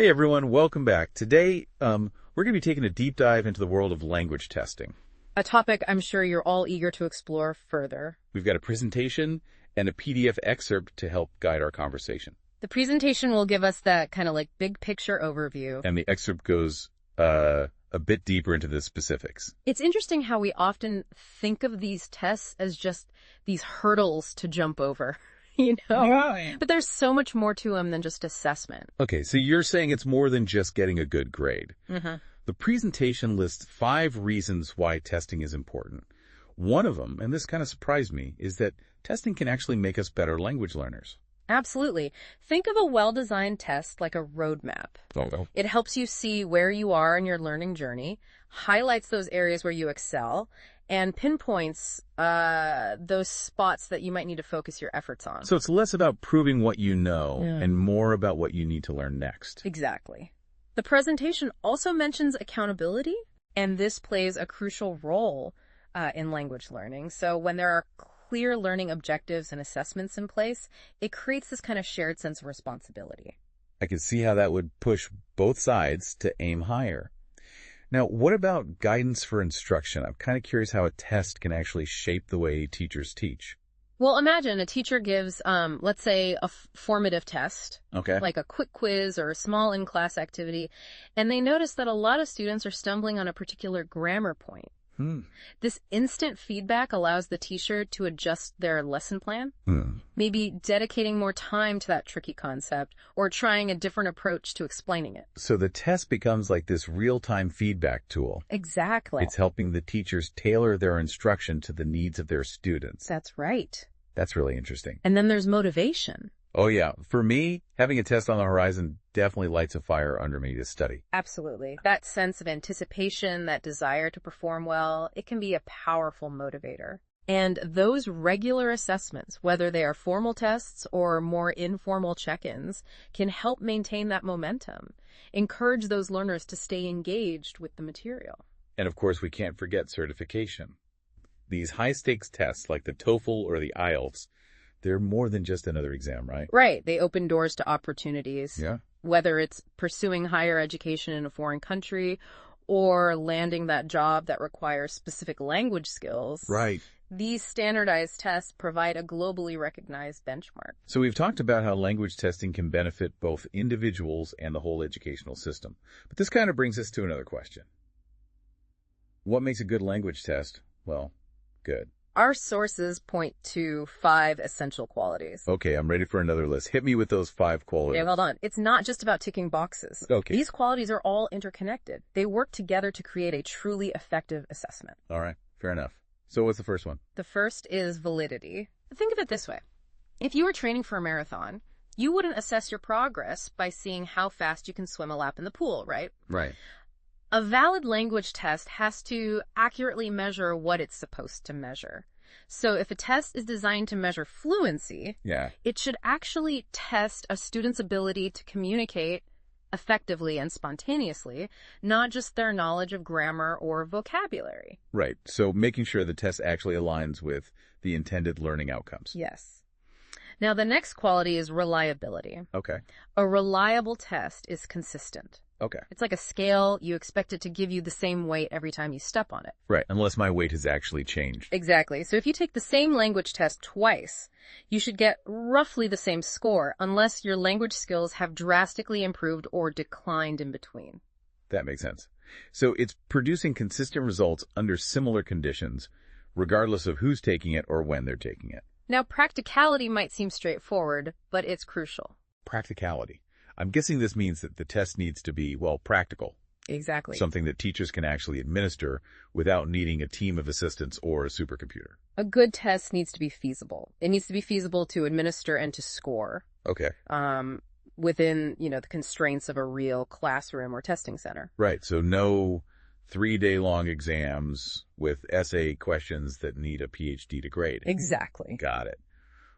Hey everyone, welcome back. Today, we're going to be taking a deep dive into the world of language testing. A topic I'm sure you're all eager to explore further. We've got a presentation and a PDF excerpt to help guide our conversation. The presentation will give us that kind of like big picture overview. And the excerpt goes a bit deeper into the specifics. It's interesting how we often think of these tests as just these hurdles to jump over, Right. But there's so much more to them than just assessment. Okay, so you're saying it's more than just getting a good grade. Mm-hmm. The presentation lists 5 reasons why testing is important. One of them, and this kind of surprised me, is that testing can actually make us better language learners. Absolutely. Think of a well-designed test like a roadmap. Oh. It helps you see where you are in your learning journey, highlights those areas where you excel, and pinpoints those spots that you might need to focus your efforts on. So it's less about proving what you know and more about what you need to learn next. Exactly. The presentation also mentions accountability, and this plays a crucial role in language learning. So when there are clear learning objectives and assessments in place, it creates this kind of shared sense of responsibility. I can see how that would push both sides to aim higher. Now, what about guidance for instruction? I'm kind of curious how a test can actually shape the way teachers teach. Well, imagine a teacher gives, let's say, a formative test, like a quick quiz or a small in-class activity, and they notice that a lot of students are stumbling on a particular grammar point. This instant feedback allows the teacher to adjust their lesson plan, maybe dedicating more time to that tricky concept or trying a different approach to explaining it. So the test becomes like this real-time feedback tool. Exactly. It's helping the teachers tailor their instruction to the needs of their students. That's right. That's really interesting. And then there's motivation. Oh, yeah. For me, having a test on the horizon definitely lights a fire under me to study. Absolutely. That sense of anticipation, that desire to perform well, it can be a powerful motivator. And those regular assessments, whether they are formal tests or more informal check-ins, can help maintain that momentum, encourage those learners to stay engaged with the material. And of course, we can't forget certification. These high-stakes tests like the TOEFL or the IELTS, they're more than just another exam, right? Right. They open doors to opportunities. Yeah. Whether it's pursuing higher education in a foreign country or landing that job that requires specific language skills. Right. These standardized tests provide a globally recognized benchmark. So we've talked about how language testing can benefit both individuals and the whole educational system. But this kind of brings us to another question. What makes a good language test, well, good? Our sources point to 5 essential qualities. Okay, I'm ready for another list. Hit me with those 5 qualities. Okay, hold on. It's not just about ticking boxes. Okay. These qualities are all interconnected. They work together to create a truly effective assessment. All right, fair enough. So what's the first one? The first is validity. Think of it this way. If you were training for a marathon, you wouldn't assess your progress by seeing how fast you can swim a lap in the pool, right? Right. A valid language test has to accurately measure what it's supposed to measure. So if a test is designed to measure fluency, it should actually test a student's ability to communicate effectively and spontaneously, not just their knowledge of grammar or vocabulary. Right. So making sure the test actually aligns with the intended learning outcomes. Yes. Now, the next quality is reliability. Okay. A reliable test is consistent. Okay. It's like a scale. You expect it to give you the same weight every time you step on it. Right, unless my weight has actually changed. Exactly. So if you take the same language test twice, you should get roughly the same score unless your language skills have drastically improved or declined in between. That makes sense. So it's producing consistent results under similar conditions, regardless of who's taking it or when they're taking it. Now, practicality might seem straightforward, but it's crucial. Practicality. I'm guessing this means that the test needs to be, well, practical. Exactly. Something that teachers can actually administer without needing a team of assistants or a supercomputer. A good test needs to be feasible. It needs to be feasible to administer and to score. Okay. Within, the constraints of a real classroom or testing center. Right. So no 3-day-long exams with essay questions that need a PhD to grade. Exactly. Got it.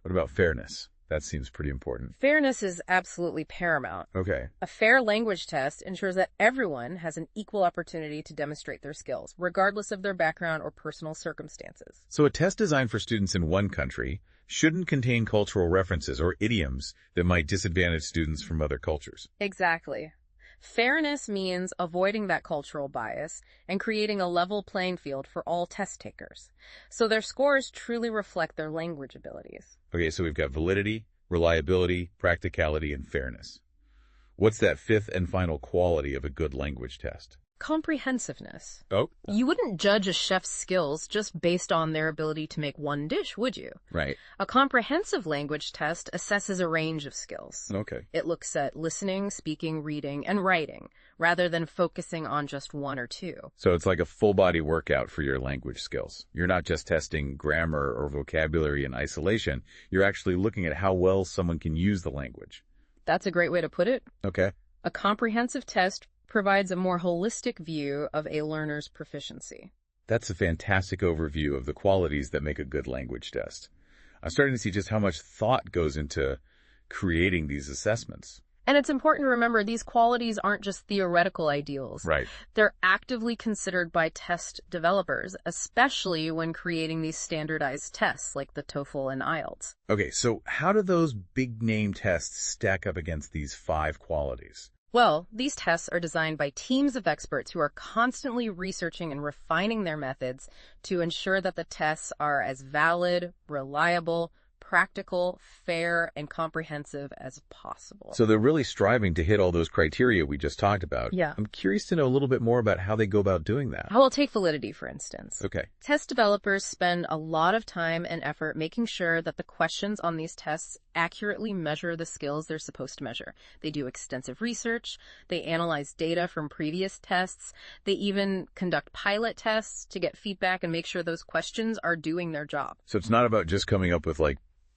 What about fairness? That seems pretty important. Fairness is absolutely paramount. Okay. A fair language test ensures that everyone has an equal opportunity to demonstrate their skills, regardless of their background or personal circumstances. So a test designed for students in one country shouldn't contain cultural references or idioms that might disadvantage students from other cultures. Exactly. Fairness means avoiding that cultural bias and creating a level playing field for all test takers, so their scores truly reflect their language abilities. Okay, so we've got validity, reliability, practicality, and fairness. What's that fifth and final quality of a good language test? Comprehensiveness. Oh. You wouldn't judge a chef's skills just based on their ability to make one dish, would you? Right. A comprehensive language test assesses a range of skills. Okay. It looks at listening, speaking, reading, and writing, rather than focusing on just one or two. So it's like a full-body workout for your language skills. You're not just testing grammar or vocabulary in isolation. You're actually looking at how well someone can use the language. That's a great way to put it. Okay. A comprehensive test provides a more holistic view of a learner's proficiency. That's a fantastic overview of the qualities that make a good language test. I'm starting to see just how much thought goes into creating these assessments. And it's important to remember these qualities aren't just theoretical ideals. Right. They're actively considered by test developers, especially when creating these standardized tests like the TOEFL and IELTS. Okay, so how do those big-name tests stack up against these 5 qualities? Well, these tests are designed by teams of experts who are constantly researching and refining their methods to ensure that the tests are as valid, reliable, practical, fair, and comprehensive as possible. So they're really striving to hit all those criteria we just talked about. Yeah. I'm curious to know a little bit more about how they go about doing that. I will take validity, for instance. Okay. Test developers spend a lot of time and effort making sure that the questions on these tests accurately measure the skills they're supposed to measure. They do extensive research, they analyze data from previous tests, they even conduct pilot tests to get feedback and make sure those questions are doing their job. So it's not about just coming up with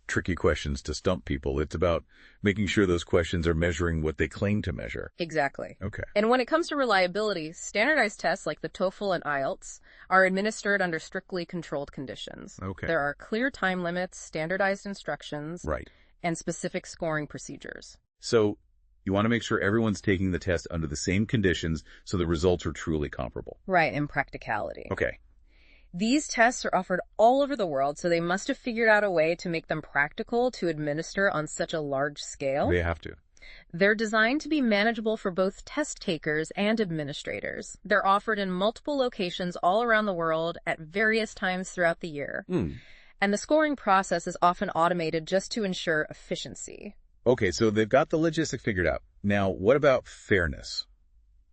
tricky questions to stump people. It's about making sure those questions are measuring what they claim to measure. Exactly. Okay. And when it comes to reliability, standardized tests like the TOEFL and IELTS are administered under strictly controlled conditions. Okay. There are clear time limits, standardized instructions, right, and specific scoring procedures. So you want to make sure everyone's taking the test under the same conditions so the results are truly comparable. Right, and practicality. Okay. These tests are offered all over the world, so they must have figured out a way to make them practical to administer on such a large scale. They have to. They're designed to be manageable for both test takers and administrators. They're offered in multiple locations all around the world at various times throughout the year. And the scoring process is often automated just to ensure efficiency. Okay, so they've got the logistics figured out. Now, what about fairness?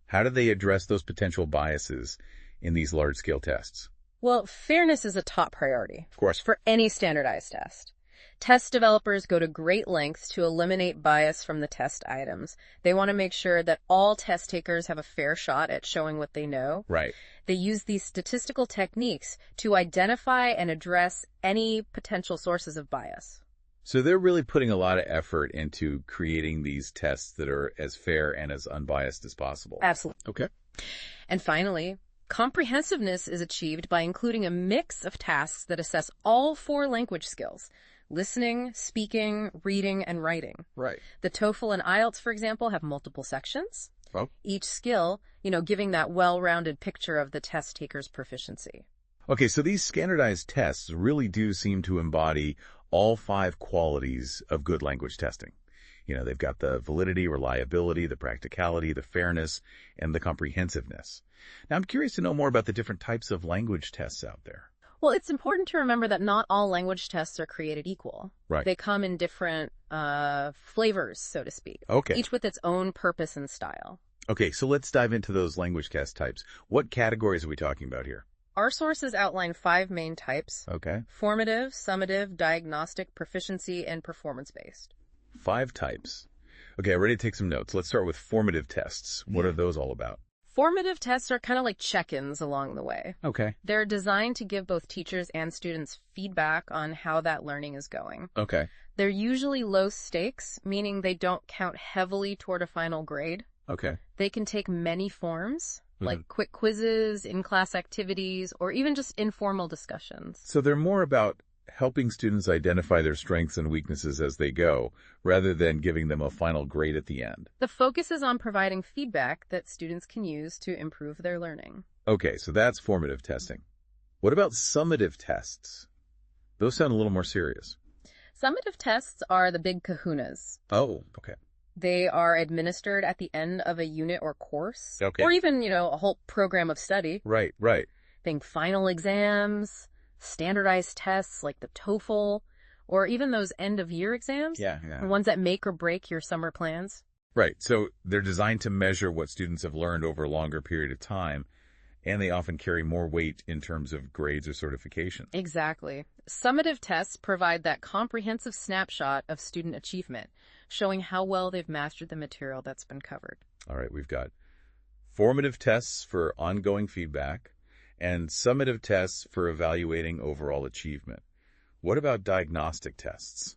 How do they address those potential biases in these large-scale tests? Well, fairness is a top priority. Of course. For any standardized test. Test developers go to great lengths to eliminate bias from the test items. They want to make sure that all test takers have a fair shot at showing what they know. Right. They use these statistical techniques to identify and address any potential sources of bias. So they're really putting a lot of effort into creating these tests that are as fair and as unbiased as possible. Absolutely. Okay. And finally, comprehensiveness is achieved by including a mix of tasks that assess all 4 language skills: listening, speaking, reading, and writing. Right. The TOEFL and IELTS, for example, have multiple sections. Oh. Each skill, giving that well-rounded picture of the test taker's proficiency. Okay, so these standardized tests really do seem to embody all 5 qualities of good language testing. They've got the validity, reliability, the practicality, the fairness, and the comprehensiveness. Now, I'm curious to know more about the different types of language tests out there. Well, it's important to remember that not all language tests are created equal. Right. They come in different flavors, so to speak. Okay. Each with its own purpose and style. Okay, so let's dive into those language test types. What categories are we talking about here? Our sources outline 5 main types. Okay. Formative, summative, diagnostic, proficiency, and performance-based. 5 types. Okay, I'm ready to take some notes. Let's start with formative tests. What are those all about? Formative tests are kind of like check-ins along the way. Okay. They're designed to give both teachers and students feedback on how that learning is going. Okay. They're usually low stakes, meaning they don't count heavily toward a final grade. Okay. They can take many forms, like quick quizzes, in-class activities, or even just informal discussions. So they're more about helping students identify their strengths and weaknesses as they go, rather than giving them a final grade at the end. The focus is on providing feedback that students can use to improve their learning. Okay, so that's formative testing. What about summative tests? Those sound a little more serious. Summative tests are the big kahunas. Oh, okay. They are administered at the end of a unit or course. Okay. Or even, a whole program of study. Right. Think final exams, standardized tests like the TOEFL, or even those end-of-year exams. Yeah. The ones that make or break your summer plans. Right. So they're designed to measure what students have learned over a longer period of time, and they often carry more weight in terms of grades or certification. Exactly. Summative tests provide that comprehensive snapshot of student achievement, showing how well they've mastered the material that's been covered. All right, we've got formative tests for ongoing feedback and summative tests for evaluating overall achievement. What about diagnostic tests?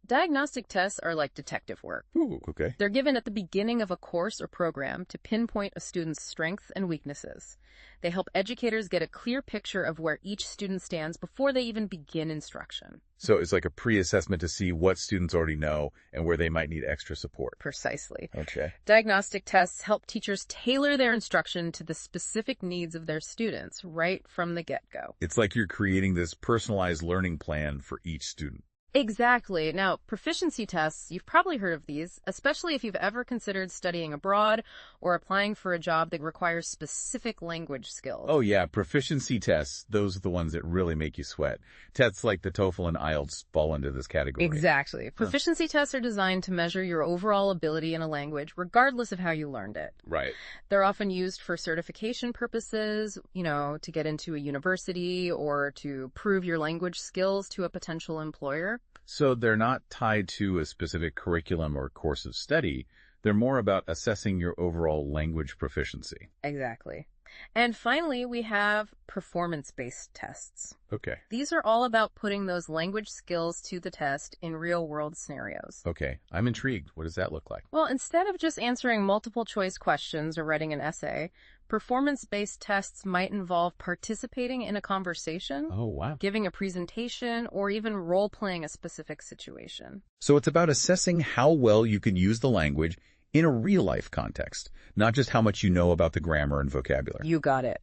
Diagnostic tests are like detective work. Ooh, okay. They're given at the beginning of a course or program to pinpoint a student's strengths and weaknesses. They help educators get a clear picture of where each student stands before they even begin instruction. So it's like a pre-assessment to see what students already know and where they might need extra support. Precisely. Okay. Diagnostic tests help teachers tailor their instruction to the specific needs of their students right from the get-go. It's like you're creating this personalized learning plan for each student. Exactly. Now, proficiency tests, you've probably heard of these, especially if you've ever considered studying abroad or applying for a job that requires specific language skills. Oh yeah, proficiency tests, those are the ones that really make you sweat. Tests like the TOEFL and IELTS fall into this category. Exactly. Proficiency tests are designed to measure your overall ability in a language, regardless of how you learned it. Right. They're often used for certification purposes, to get into a university or to prove your language skills to a potential employer. So they're not tied to a specific curriculum or course of study. They're more about assessing your overall language proficiency. Exactly. And finally, we have performance-based tests. Okay. These are all about putting those language skills to the test in real-world scenarios. Okay. I'm intrigued. What does that look like? Well, instead of just answering multiple-choice questions or writing an essay, performance-based tests might involve participating in a conversation, Oh, wow. giving a presentation, or even role-playing a specific situation. So it's about assessing how well you can use the language in a real-life context, not just how much you know about the grammar and vocabulary. You got it.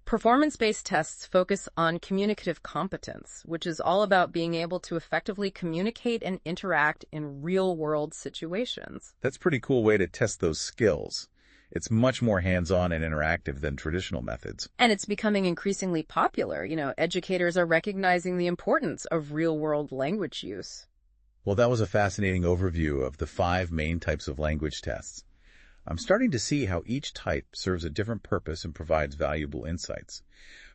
Performance-based tests focus on communicative competence, which is all about being able to effectively communicate and interact in real-world situations. That's a pretty cool way to test those skills. It's much more hands-on and interactive than traditional methods. And it's becoming increasingly popular. Educators are recognizing the importance of real-world language use. Well, that was a fascinating overview of the 5 main types of language tests. I'm starting to see how each type serves a different purpose and provides valuable insights.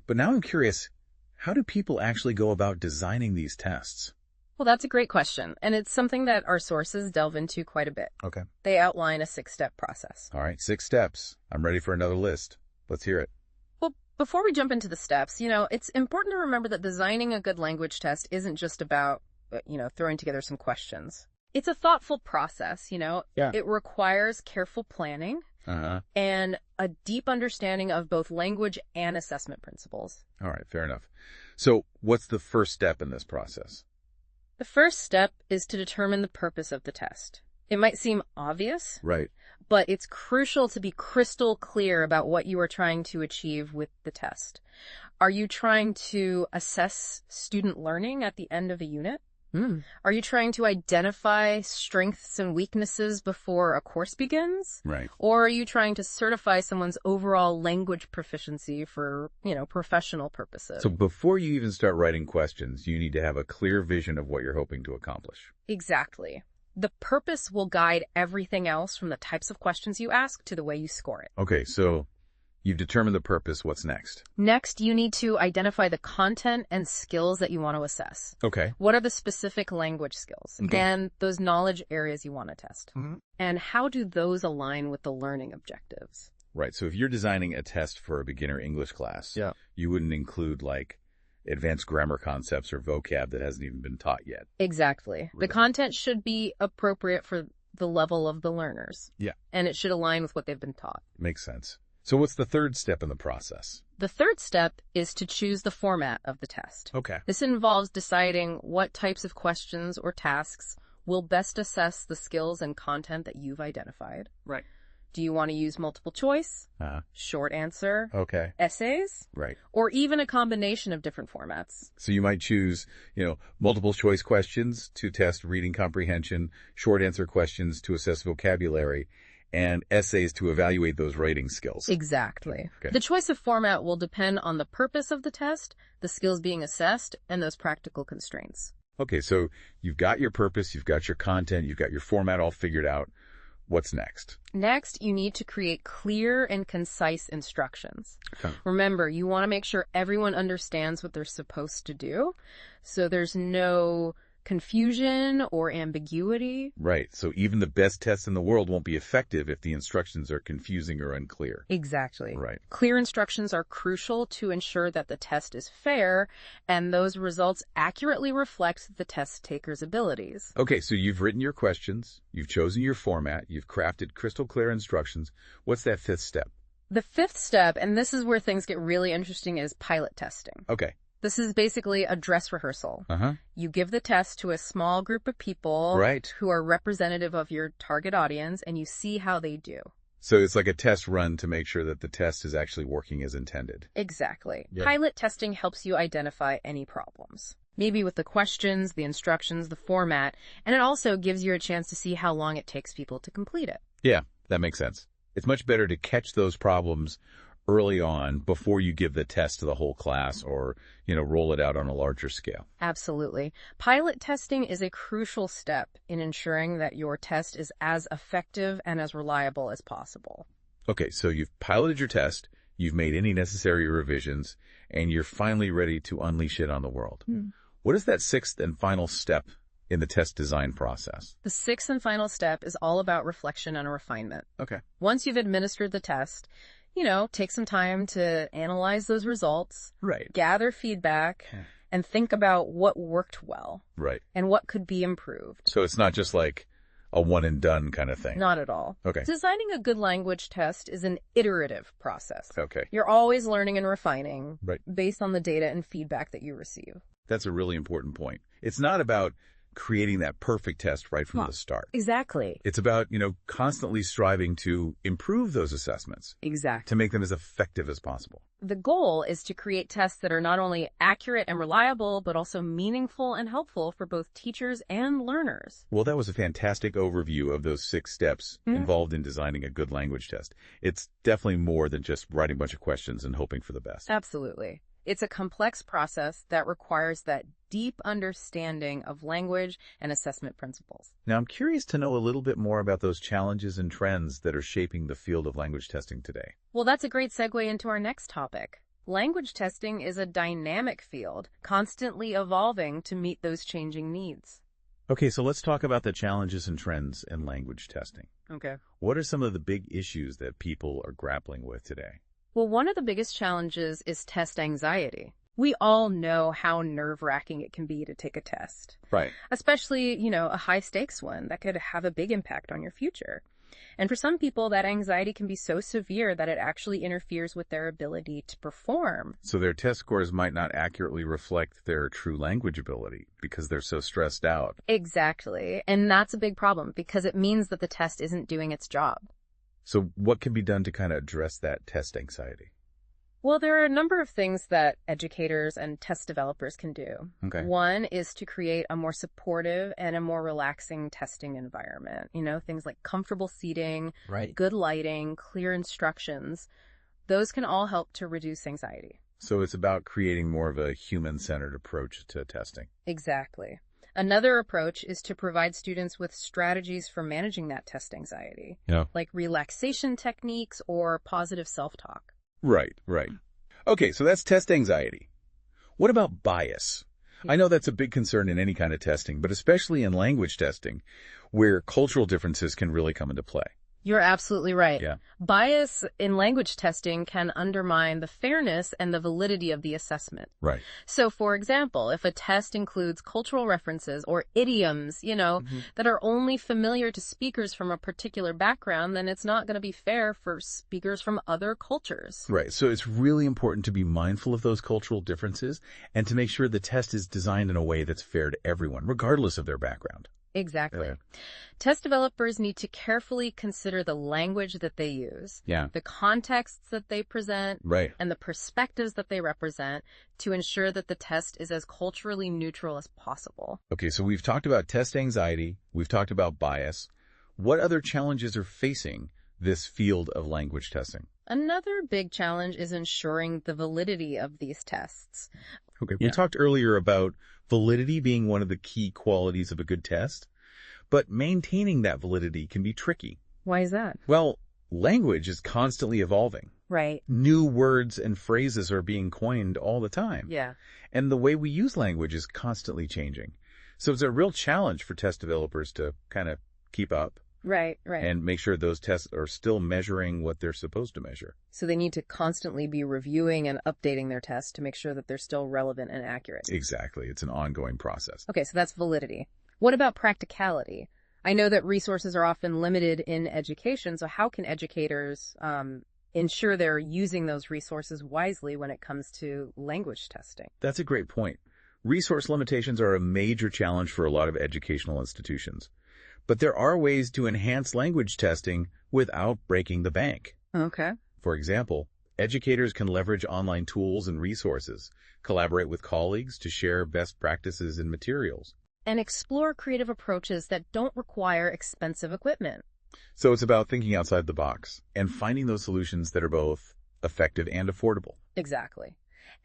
But now I'm curious, how do people actually go about designing these tests? Well, that's a great question, and it's something that our sources delve into quite a bit. Okay. They outline a 6-step process. All right, 6 steps. I'm ready for another list. Let's hear it. Well, before we jump into the steps, it's important to remember that designing a good language test isn't just about throwing together some questions. It's a thoughtful process, Yeah. It requires careful planning and a deep understanding of both language and assessment principles. All right, fair enough. So what's the first step in this process? The first step is to determine the purpose of the test. It might seem obvious, Right. but it's crucial to be crystal clear about what you are trying to achieve with the test. Are you trying to assess student learning at the end of a unit? Are you trying to identify strengths and weaknesses before a course begins? Right. Or are you trying to certify someone's overall language proficiency for, professional purposes? So before you even start writing questions, you need to have a clear vision of what you're hoping to accomplish. Exactly. The purpose will guide everything else from the types of questions you ask to the way you score it. Okay, so you've determined the purpose. What's next? Next, you need to identify the content and skills that you want to assess. Okay. What are the specific language skills and those knowledge areas you want to test? And how do those align with the learning objectives? Right. So if you're designing a test for a beginner English class, you wouldn't include like advanced grammar concepts or vocab that hasn't even been taught yet. Exactly. The content should be appropriate for the level of the learners. Yeah. And it should align with what they've been taught. Makes sense. So what's the third step in the process? The third step is to choose the format of the test. Okay. This involves deciding what types of questions or tasks will best assess the skills and content that you've identified. Right. Do you want to use multiple choice, short answer, essays, or even a combination of different formats? So you might choose, multiple choice questions to test reading comprehension, short answer questions to assess vocabulary, and essays to evaluate those writing skills. Exactly. Okay. The choice of format will depend on the purpose of the test, the skills being assessed, and those practical constraints. Okay, so you've got your purpose, you've got your content, you've got your format all figured out. What's next? Next, you need to create clear and concise instructions. Okay. Remember, you want to make sure everyone understands what they're supposed to do, so there's no confusion or ambiguity. Right. So even the best tests in the world won't be effective if the instructions are confusing or unclear. Exactly. Right. Clear instructions are crucial to ensure that the test is fair and those results accurately reflect the test taker's abilities. Okay, so you've written your questions, you've chosen your format, you've crafted crystal clear instructions. What's that fifth step? The fifth step, and this is where things get really interesting, is pilot testing. Okay. This is basically a dress rehearsal. You give the test to a small group of people who are representative of your target audience, and you see how they do. So it's like a test run to make sure that the test is actually working as intended. Exactly. Yeah. Pilot testing helps you identify any problems, maybe with the questions, the instructions, the format, and it also gives you a chance to see how long it takes people to complete it. Yeah, that makes sense. It's much better to catch those problems early on before you give the test to the whole class or, roll it out on a larger scale. Absolutely. Pilot testing is a crucial step in ensuring that your test is as effective and as reliable as possible. Okay, so you've piloted your test, you've made any necessary revisions, and you're finally ready to unleash it on the world. What is that sixth and final step in the test design process? The sixth and final step is all about reflection and refinement. Okay. Once you've administered the test, take some time to analyze those results, gather feedback, and think about what worked well, and what could be improved. So it's not just like a one and done kind of thing. Not at all. Okay. Designing a good language test is an iterative process. Okay. You're always learning and refining based on the data and feedback that you receive. That's a really important point. It's not about creating that perfect test right from the start. Exactly. It's about, constantly striving to improve those assessments. Exactly. To make them as effective as possible. The goal is to create tests that are not only accurate and reliable, but also meaningful and helpful for both teachers and learners. Well, that was a fantastic overview of those 6 steps involved in designing a good language test. It's definitely more than just writing a bunch of questions and hoping for the best. Absolutely. It's a complex process that requires that deep understanding of language and assessment principles. Now, I'm curious to know a little bit more about those challenges and trends that are shaping the field of language testing today. Well, that's a great segue into our next topic. Language testing is a dynamic field, constantly evolving to meet those changing needs. Okay, so let's talk about the challenges and trends in language testing. Okay. What are some of the big issues that people are grappling with today? Well, one of the biggest challenges is test anxiety. We all know how nerve-wracking it can be to take a test. Right. Especially, a high-stakes one that could have a big impact on your future. And for some people, that anxiety can be so severe that it actually interferes with their ability to perform. So their test scores might not accurately reflect their true language ability because they're so stressed out. Exactly. And that's a big problem because it means that the test isn't doing its job. So what can be done to kind of address that test anxiety? Well, there are a number of things that educators and test developers can do. Okay. One is to create a more supportive and a more relaxing testing environment. Things like comfortable seating, good lighting, clear instructions. Those can all help to reduce anxiety. So it's about creating more of a human-centered approach to testing. Exactly. Another approach is to provide students with strategies for managing that test anxiety, like relaxation techniques or positive self-talk. Right. Okay, so that's test anxiety. What about bias? I know that's a big concern in any kind of testing, but especially in language testing, where cultural differences can really come into play. You're absolutely right. Yeah. Bias in language testing can undermine the fairness and the validity of the assessment. Right. So, for example, if a test includes cultural references or idioms, that are only familiar to speakers from a particular background, then it's not going to be fair for speakers from other cultures. Right. So it's really important to be mindful of those cultural differences and to make sure the test is designed in a way that's fair to everyone, regardless of their background. Exactly. Test developers need to carefully consider the language that they use, the contexts that they present, and the perspectives that they represent to ensure that the test is as culturally neutral as possible. Okay, so we've talked about test anxiety, we've talked about bias. What other challenges are facing this field of language testing? Another big challenge is ensuring the validity of these tests. Okay, we talked earlier about validity being one of the key qualities of a good test, but maintaining that validity can be tricky. Why is that? Well, language is constantly evolving. Right. New words and phrases are being coined all the time. Yeah. And the way we use language is constantly changing. So it's a real challenge for test developers to kind of keep up. Right. And make sure those tests are still measuring what they're supposed to measure. So they need to constantly be reviewing and updating their tests to make sure that they're still relevant and accurate. Exactly. It's an ongoing process. Okay, so that's validity. What about practicality? I know that resources are often limited in education, so how can educators ensure they're using those resources wisely when it comes to language testing? That's a great point. Resource limitations are a major challenge for a lot of educational institutions. But there are ways to enhance language testing without breaking the bank. Okay. For example, educators can leverage online tools and resources, collaborate with colleagues to share best practices and materials, and explore creative approaches that don't require expensive equipment. So it's about thinking outside the box and finding those solutions that are both effective and affordable. Exactly.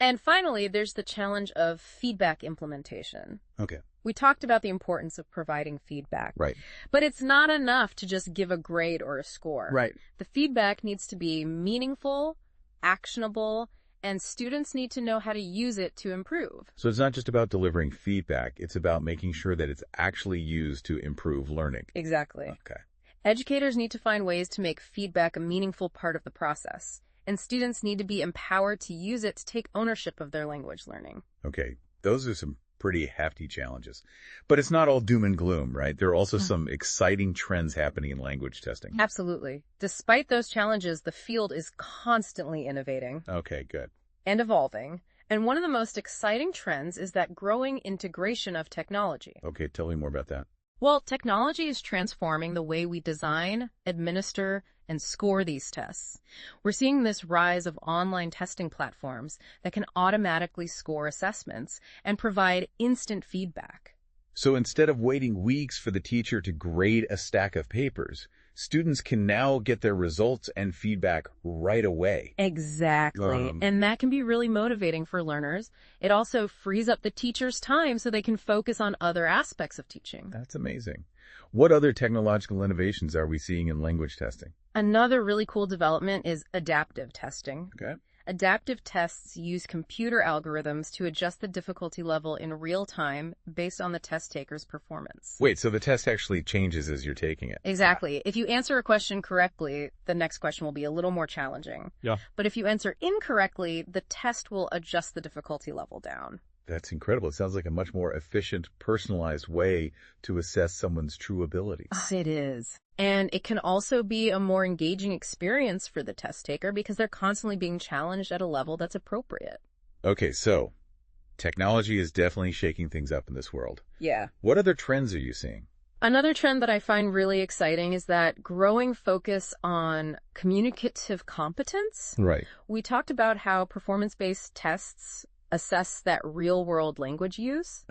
And finally, there's the challenge of feedback implementation. Okay. We talked about the importance of providing feedback. Right. But it's not enough to just give a grade or a score. Right. The feedback needs to be meaningful, actionable, and students need to know how to use it to improve. So it's not just about delivering feedback, it's about making sure that it's actually used to improve learning. Exactly. Okay. Educators need to find ways to make feedback a meaningful part of the process, and students need to be empowered to use it to take ownership of their language learning. Okay. Those are some pretty hefty challenges. But it's not all doom and gloom, right? There are also some exciting trends happening in language testing. Absolutely. Despite those challenges, the field is constantly innovating. Okay, good. And evolving. And one of the most exciting trends is that growing integration of technology. Okay, tell me more about that. Well, technology is transforming the way we design, administer, and score these tests. We're seeing this rise of online testing platforms that can automatically score assessments and provide instant feedback. So instead of waiting weeks for the teacher to grade a stack of papers, students can now get their results and feedback right away. Exactly. And that can be really motivating for learners. It also frees up the teacher's time so they can focus on other aspects of teaching. That's amazing. What other technological innovations are we seeing in language testing? Another really cool development is adaptive testing. Okay. Adaptive tests use computer algorithms to adjust the difficulty level in real time based on the test taker's performance. Wait, so the test actually changes as you're taking it? Exactly. If you answer a question correctly, the next question will be a little more challenging. Yeah. But if you answer incorrectly, the test will adjust the difficulty level down. That's incredible. It sounds like a much more efficient, personalized way to assess someone's true abilities. It is. And it can also be a more engaging experience for the test taker because they're constantly being challenged at a level that's appropriate. Okay, so technology is definitely shaking things up in this world. Yeah. What other trends are you seeing? Another trend that I find really exciting is that growing focus on communicative competence. Right. We talked about how performance-based tests assess that real-world language use.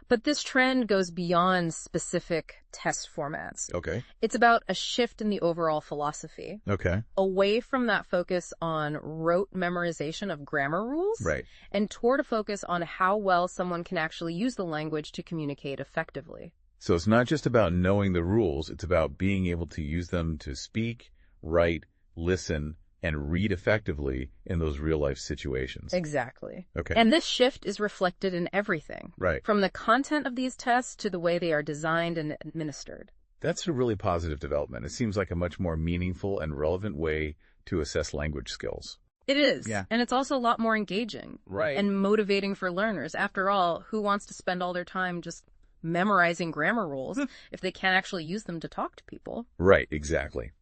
But this trend goes beyond specific test formats. Okay. It's about a shift in the overall philosophy. Okay. Away from that focus on rote memorization of grammar rules. Right. And toward a focus on how well someone can actually use the language to communicate effectively. So it's not just about knowing the rules, it's about being able to use them to speak, write, listen, and read effectively in those real-life situations. Exactly. Okay. And this shift is reflected in everything. Right. From the content of these tests to the way they are designed and administered. That's a really positive development. It seems like a much more meaningful and relevant way to assess language skills. It is. Yeah. And it's also a lot more engaging. Right. And motivating for learners. After all, who wants to spend all their time just memorizing grammar rules if they can't actually use them to talk to people? Right, exactly.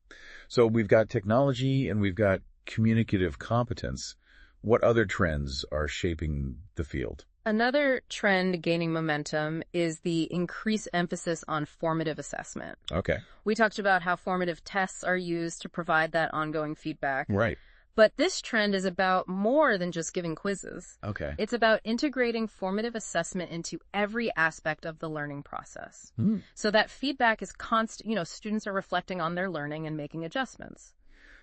So we've got technology and we've got communicative competence. what other trends are shaping the field? Another trend gaining momentum is the increased emphasis on formative assessment. Okay. We talked about how formative tests are used to provide that ongoing feedback. Right. But this trend is about more than just giving quizzes. Okay. It's about integrating formative assessment into every aspect of the learning process. So that feedback is constant, students are reflecting on their learning and making adjustments.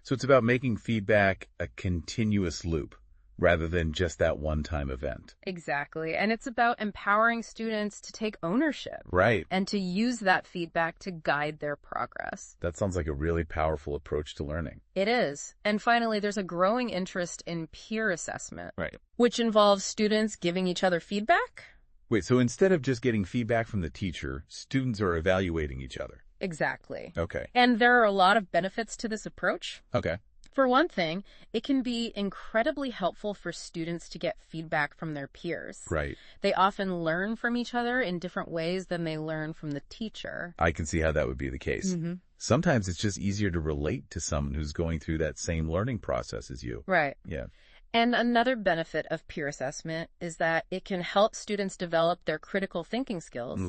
So it's about making feedback a continuous loop rather than just that one-time event. Exactly. And it's about empowering students to take ownership. Right. And to use that feedback to guide their progress. That sounds like a really powerful approach to learning. It is. And finally, there's a growing interest in peer assessment. Right. Which involves students giving each other feedback. Wait, so instead of just getting feedback from the teacher, students are evaluating each other. Exactly. Okay. And there are a lot of benefits to this approach. Okay. For one thing, it can be incredibly helpful for students to get feedback from their peers. Right. They often learn from each other in different ways than they learn from the teacher. I can see how that would be the case. Sometimes it's just easier to relate to someone who's going through that same learning process as you. Right. Yeah. And another benefit of peer assessment is that it can help students develop their critical thinking skills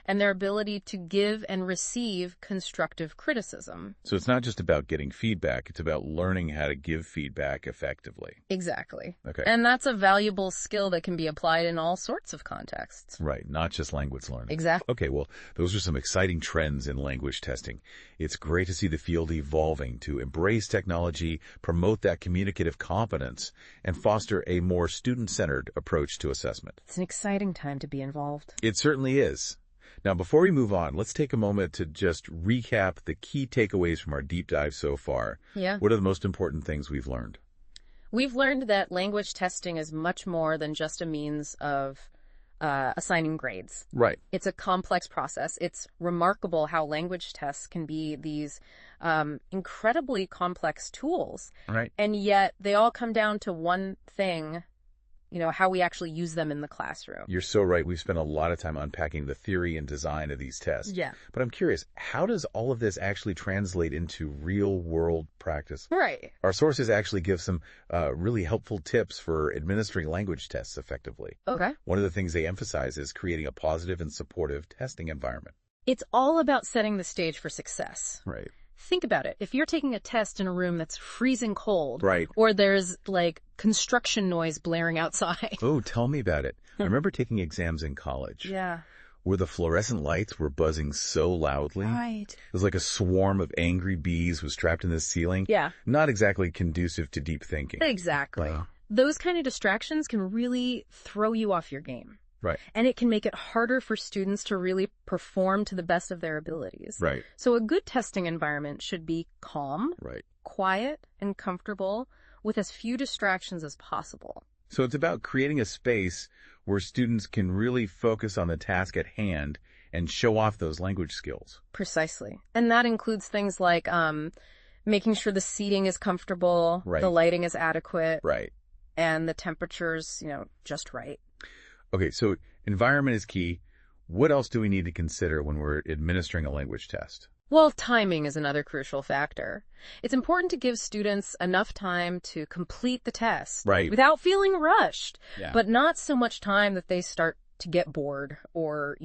and their ability to give and receive constructive criticism. So it's not just about getting feedback, it's about learning how to give feedback effectively. Exactly. Okay. And that's a valuable skill that can be applied in all sorts of contexts. Right, not just language learning. Exactly. Okay, well, those are some exciting trends in language testing. It's great to see the field evolving to embrace technology, promote that communicative competence, and foster a more student-centered approach to assessment. It's an exciting time to be involved. It certainly is. Now, before we move on, let's take a moment to just recap the key takeaways from our deep dive so far. Yeah. What are the most important things we've learned? We've learned that language testing is much more than just a means of assigning grades. Right. It's a complex process. It's remarkable how language tests can be these incredibly complex tools. Right. And yet they all come down to one thing, how we actually use them in the classroom. You're so right. We've spent a lot of time unpacking the theory and design of these tests. Yeah. But I'm curious, how does all of this actually translate into real-world practice? Right. Our sources actually give some really helpful tips for administering language tests effectively. Okay. One of the things they emphasize is creating a positive and supportive testing environment. It's all about setting the stage for success. Right. Think about it. If you're taking a test in a room that's freezing cold, right, or there's construction noise blaring outside. Oh, tell me about it. I remember taking exams in college. Yeah. Where the fluorescent lights were buzzing so loudly. Right. It was like a swarm of angry bees was trapped in the ceiling. Yeah. Not exactly conducive to deep thinking. Exactly. Those kind of distractions can really throw you off your game. Right. And it can make it harder for students to really perform to the best of their abilities. Right. So a good testing environment should be calm, right, quiet, and comfortable with as few distractions as possible. So it's about creating a space where students can really focus on the task at hand and show off those language skills. Precisely. And that includes things like making sure the seating is comfortable, right, the lighting is adequate, right, and the temperature's, just right. Okay, so environment is key. What else do we need to consider when we're administering a language test? Well, timing is another crucial factor. It's important to give students enough time to complete the test without feeling rushed, but not so much time that they start to get bored or,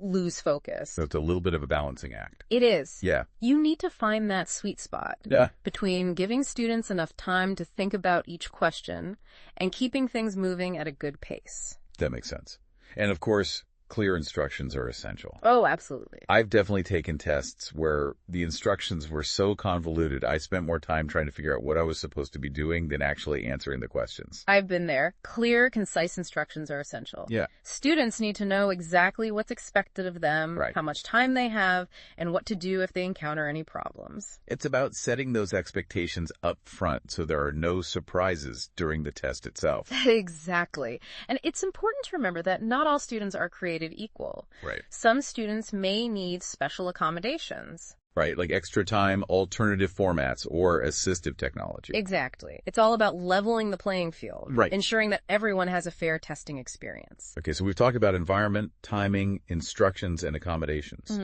lose focus. So it's a little bit of a balancing act. It is. Yeah. You need to find that sweet spot between giving students enough time to think about each question and keeping things moving at a good pace. That makes sense. And of course, clear instructions are essential. Oh, absolutely. I've definitely taken tests where the instructions were so convoluted, I spent more time trying to figure out what I was supposed to be doing than actually answering the questions. I've been there. Clear, concise instructions are essential. Yeah. Students need to know exactly what's expected of them, how much time they have, and what to do if they encounter any problems. It's about setting those expectations up front so there are no surprises during the test itself. Exactly. And it's important to remember that not all students are created equal. Right. Some students may need special accommodations. Right, like extra time, alternative formats, or assistive technology. Exactly. It's all about leveling the playing field. Right. Ensuring that everyone has a fair testing experience. Okay, so we've talked about environment, timing, instructions, and accommodations.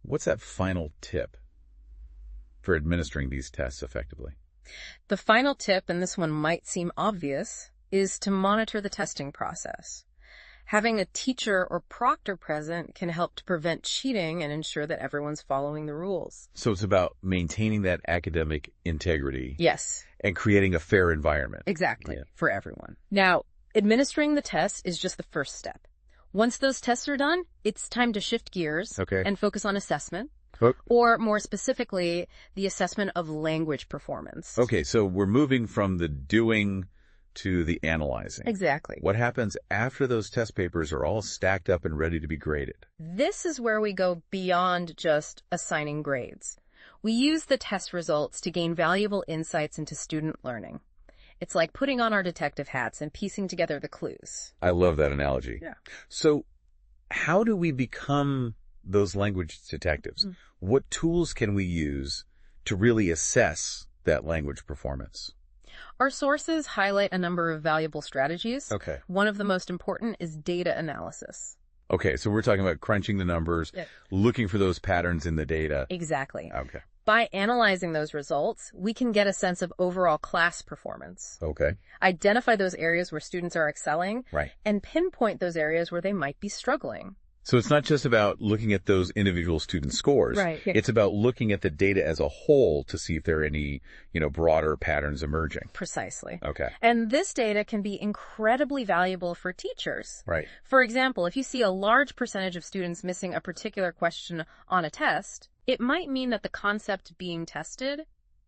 What's that final tip for administering these tests effectively? The final tip, and this one might seem obvious, is to monitor the testing process. Having a teacher or proctor present can help to prevent cheating and ensure that everyone's following the rules. So it's about maintaining that academic integrity. Yes. And creating a fair environment. Exactly. Yeah. For everyone. Now, administering the tests is just the first step. Once those tests are done, it's time to shift gears and focus on assessment. Or more specifically, the assessment of language performance. Okay, so we're moving from the doing to the analyzing. Exactly. What happens after those test papers are all stacked up and ready to be graded? This is where we go beyond just assigning grades. We use the test results to gain valuable insights into student learning. It's like putting on our detective hats and piecing together the clues. I love that analogy. Yeah. So how do we become those language detectives? What tools can we use to really assess that language performance? Our sources highlight a number of valuable strategies. Okay. One of the most important is data analysis. Okay, so we're talking about crunching the numbers, looking for those patterns in the data. Exactly. Okay. By analyzing those results, we can get a sense of overall class performance. Okay. Identify those areas where students are excelling. Right. And pinpoint those areas where they might be struggling. So it's not just about looking at those individual student scores. Right. It's about looking at the data as a whole to see if there are any, broader patterns emerging. Precisely. Okay. And this data can be incredibly valuable for teachers. Right. For example, if you see a large percentage of students missing a particular question on a test, it might mean that the concept being tested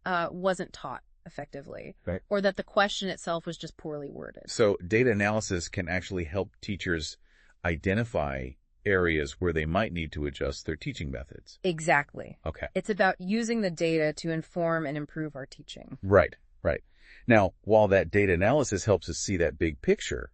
wasn't taught effectively. Right. Or that the question itself was just poorly worded. So data analysis can actually help teachers identify areas where they might need to adjust their teaching methods. Exactly. Okay. It's about using the data to inform and improve our teaching. Right, right. Now, while that data analysis helps us see that big picture,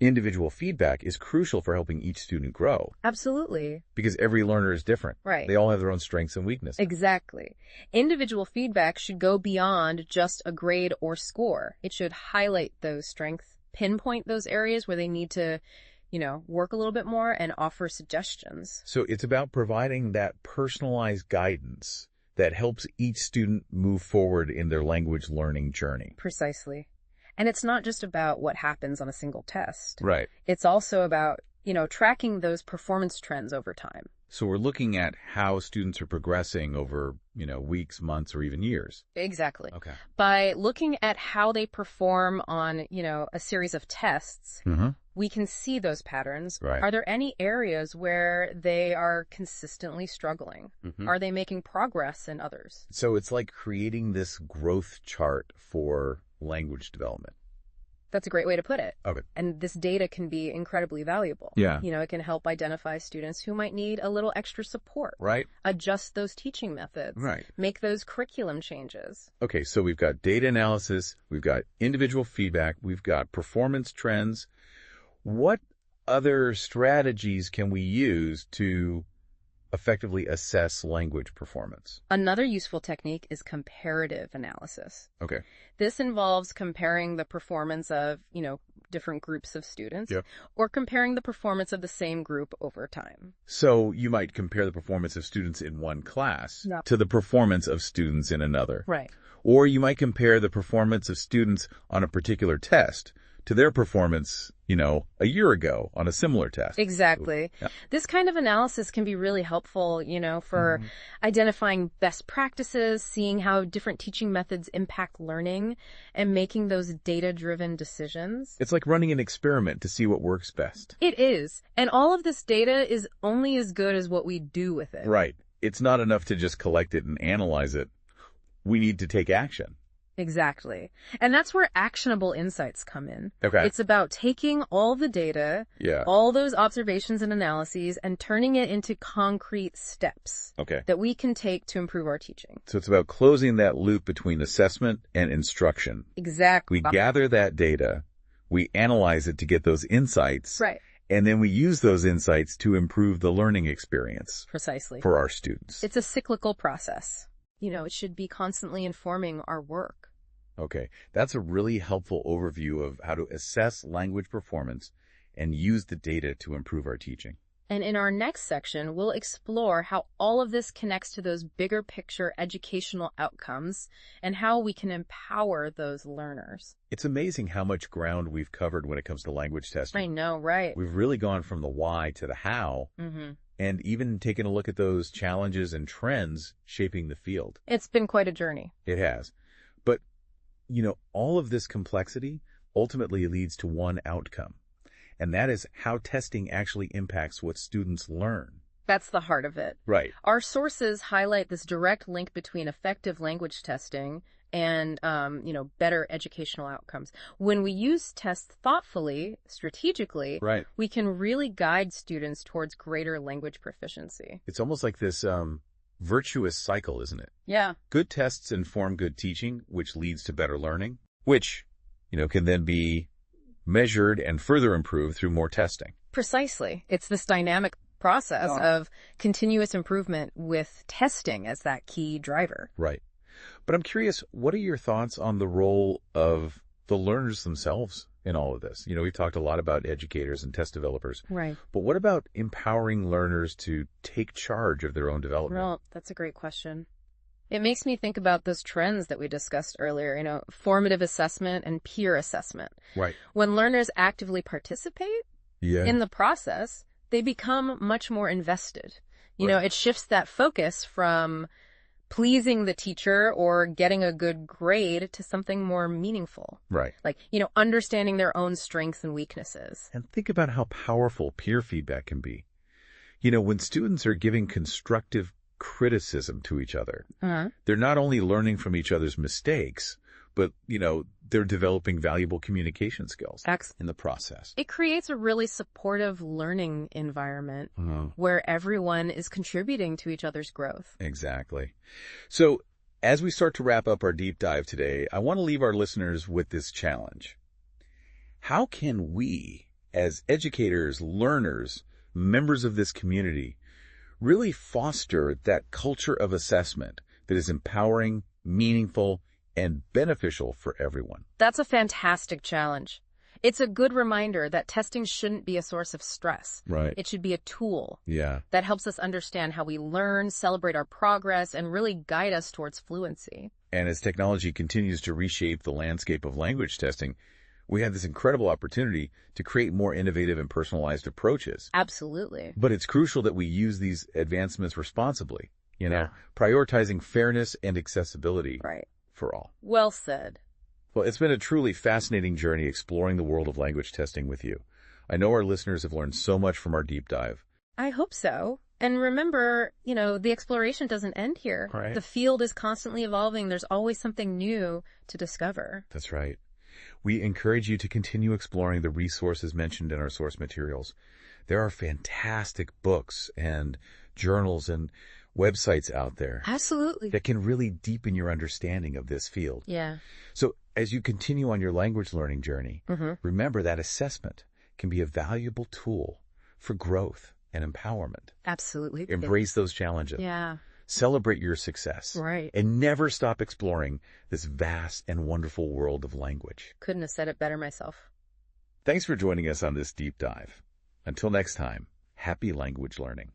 individual feedback is crucial for helping each student grow. Absolutely. Because every learner is different. Right. They all have their own strengths and weaknesses. Exactly. Individual feedback should go beyond just a grade or score. It should highlight those strengths, pinpoint those areas where they need to work a little bit more and offer suggestions. So it's about providing that personalized guidance that helps each student move forward in their language learning journey. Precisely. And it's not just about what happens on a single test. Right. It's also about, tracking those performance trends over time. So we're looking at how students are progressing over, weeks, months, or even years. Exactly. Okay. By looking at how they perform on, a series of tests, we can see those patterns. Right. Are there any areas where they are consistently struggling? Are they making progress in others? So it's like creating this growth chart for language development. That's a great way to put it. Okay. And this data can be incredibly valuable. Yeah. It can help identify students who might need a little extra support. Right. Adjust those teaching methods. Right. Make those curriculum changes. Okay, so we've got data analysis, we've got individual feedback, we've got performance trends. What other strategies can we use to effectively assess language performance? Another useful technique is comparative analysis. Okay. This involves comparing the performance of, different groups of students or comparing the performance of the same group over time. So you might compare the performance of students in one class to the performance of students in another. Right. Or you might compare the performance of students on a particular test to their performance, a year ago on a similar test. Exactly. Yeah. This kind of analysis can be really helpful, for identifying best practices, seeing how different teaching methods impact learning, and making those data-driven decisions. It's like running an experiment to see what works best. It is. And all of this data is only as good as what we do with it. Right. It's not enough to just collect it and analyze it. We need to take action. Exactly. And that's where actionable insights come in. Okay. It's about taking all the data, all those observations and analyses, and turning it into concrete steps that we can take to improve our teaching. So it's about closing that loop between assessment and instruction. Exactly. We gather that data, we analyze it to get those insights. Right. And then we use those insights to improve the learning experience. Precisely. For our students. It's a cyclical process. It should be constantly informing our work. Okay, that's a really helpful overview of how to assess language performance and use the data to improve our teaching. And in our next section, we'll explore how all of this connects to those bigger picture educational outcomes and how we can empower those learners. It's amazing how much ground we've covered when it comes to language testing. I know, right? We've really gone from the why to the how, and even taken a look at those challenges and trends shaping the field. It's been quite a journey. It has. But, all of this complexity ultimately leads to one outcome. And that is how testing actually impacts what students learn. That's the heart of it. Right. Our sources highlight this direct link between effective language testing and, better educational outcomes. When we use tests thoughtfully, strategically, we can really guide students towards greater language proficiency. It's almost like this virtuous cycle, isn't it? Yeah. Good tests inform good teaching, which leads to better learning, which, can then be measured and further improved through more testing. Precisely. It's this dynamic process of continuous improvement with testing as that key driver. Right. But I'm curious, what are your thoughts on the role of the learners themselves in all of this? We've talked a lot about educators and test developers. Right. But what about empowering learners to take charge of their own development? Well, that's a great question. It makes me think about those trends that we discussed earlier, formative assessment and peer assessment. Right. When learners actively participate in the process, they become much more invested. It shifts that focus from pleasing the teacher or getting a good grade to something more meaningful. Right. Like, understanding their own strengths and weaknesses. And think about how powerful peer feedback can be. When students are giving constructive criticism to each other, they're not only learning from each other's mistakes, but, they're developing valuable communication skills in the process. It creates a really supportive learning environment where everyone is contributing to each other's growth. Exactly. So as we start to wrap up our deep dive today, I want to leave our listeners with this challenge. How can we, as educators, learners, members of this community, really foster that culture of assessment that is empowering, meaningful, and beneficial for everyone? That's a fantastic challenge. It's a good reminder that testing shouldn't be a source of stress. Right. It should be a tool that helps us understand how we learn, celebrate our progress, and really guide us towards fluency. And as technology continues to reshape the landscape of language testing, we have this incredible opportunity to create more innovative and personalized approaches. Absolutely. But it's crucial that we use these advancements responsibly, prioritizing fairness and accessibility for all. Well said. Well, it's been a truly fascinating journey exploring the world of language testing with you. I know our listeners have learned so much from our deep dive. I hope so. And remember, the exploration doesn't end here. Right. The field is constantly evolving. There's always something new to discover. That's right. We encourage you to continue exploring the resources mentioned in our source materials. There are fantastic books and journals and websites out there. Absolutely. That can really deepen your understanding of this field. Yeah. So as you continue on your language learning journey, remember that assessment can be a valuable tool for growth and empowerment. Absolutely. Embrace those challenges. Yeah. Celebrate your success. Right. And never stop exploring this vast and wonderful world of language. Couldn't have said it better myself. Thanks for joining us on this deep dive. Until next time, happy language learning.